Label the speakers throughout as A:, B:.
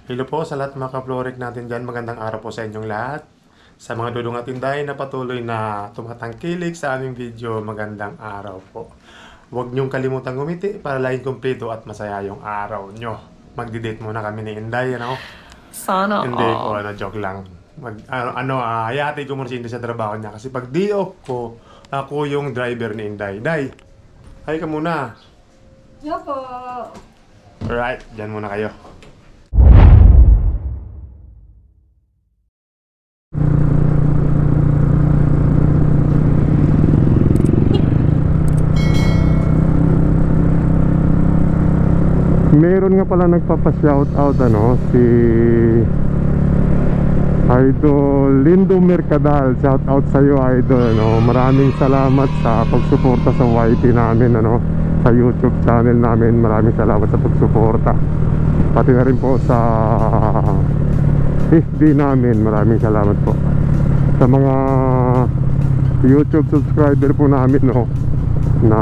A: Hello po sa lahat mga ka-Florex natin dyan. Magandang araw po sa inyong lahat. Sa mga dudong at tindahay na patuloy na tumatangkilik sa aming video, magandang araw po. Huwag niyong kalimutang gumiti para laging kumpleto at masaya yung araw nyo. Magdi-date muna kami ni Inday, ano?
B: Sana
A: Hindi po,
B: all.
A: joke lang. Hayati ko muna si Inday sa trabaho niya. Kasi pag di off ko, ako yung driver ni Inday. Day, hay ka muna.
C: Yoko!
A: Alright, dyan muna kayo. Meron nga pala nagpapa-shoutout si Idol Lindo Mercadal. Shoutout sa iyo, Idol, Maraming salamat sa pagsuporta sa YT namin, sa YouTube channel namin. Maraming salamat sa pagsuporta. Pati na rin po sa FB namin. Maraming salamat po sa mga YouTube subscriber po namin, na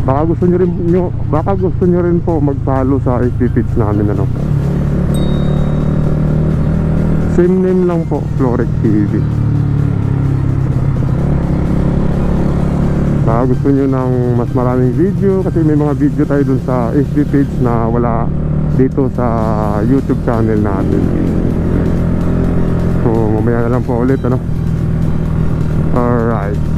A: baka gusto nyo rin po mag-follow sa FB page namin, Same name lang po, Florex TV. Baka gusto nyo ng mas maraming video, kasi may mga video tayo dun sa FB page na wala dito sa YouTube channel natin. So mamaya na lang po ulit, Alright.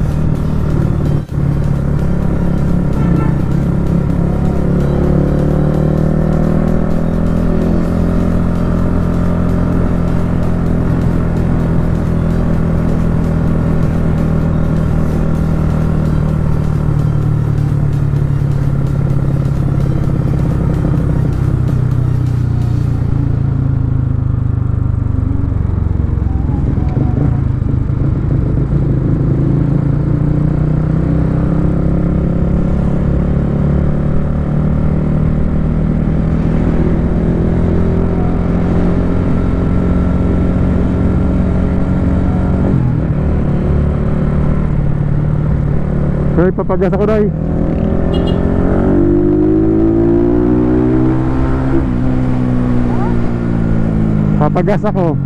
A: Day, papagas ako, Day. Papagas ako.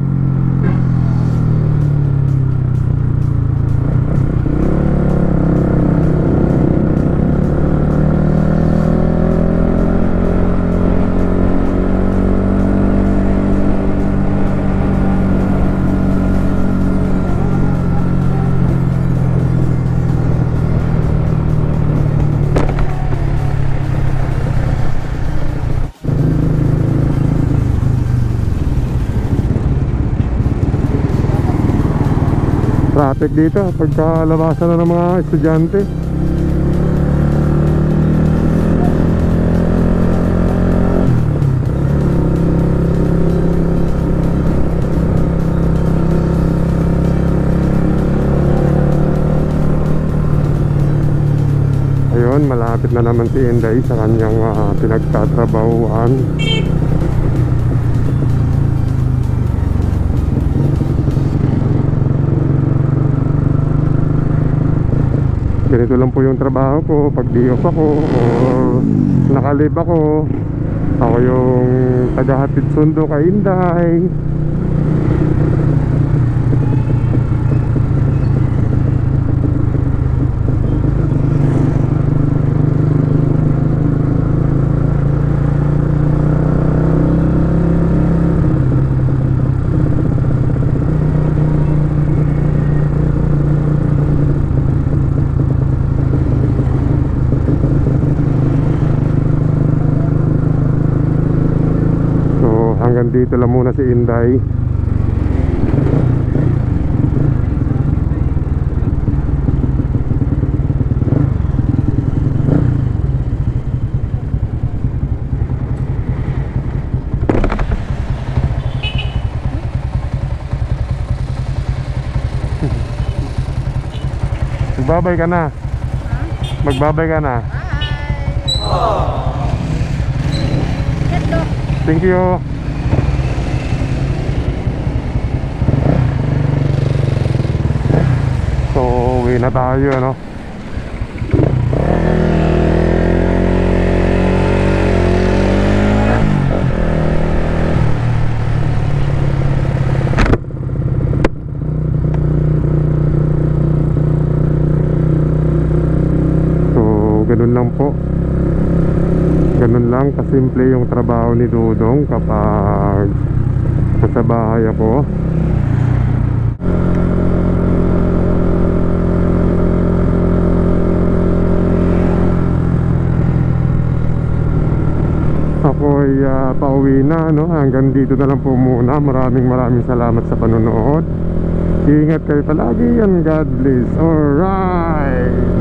A: Traffic dito pagka labasan na ng mga estudyante. Ayun, malapit na naman si Inday sa kanyang pinagtatrabahuan. Ganito lang po yung trabaho ko pag di off ako o nakalib ako. Ako yung tagahatid sundo kay Inday. Hanggang dito lang muna si Inday. Magbabay ka na. Magbabay ka na. Thank you. So, uwi na tayo, lang po. Ganun lang kasimple yung trabaho ni Dudong kapag nasa bahay ako. Ako'y pauwi na, no? Hanggang dito na lang po muna. Maraming salamat sa panonood. Ingat kayo palagi and God bless. Alright.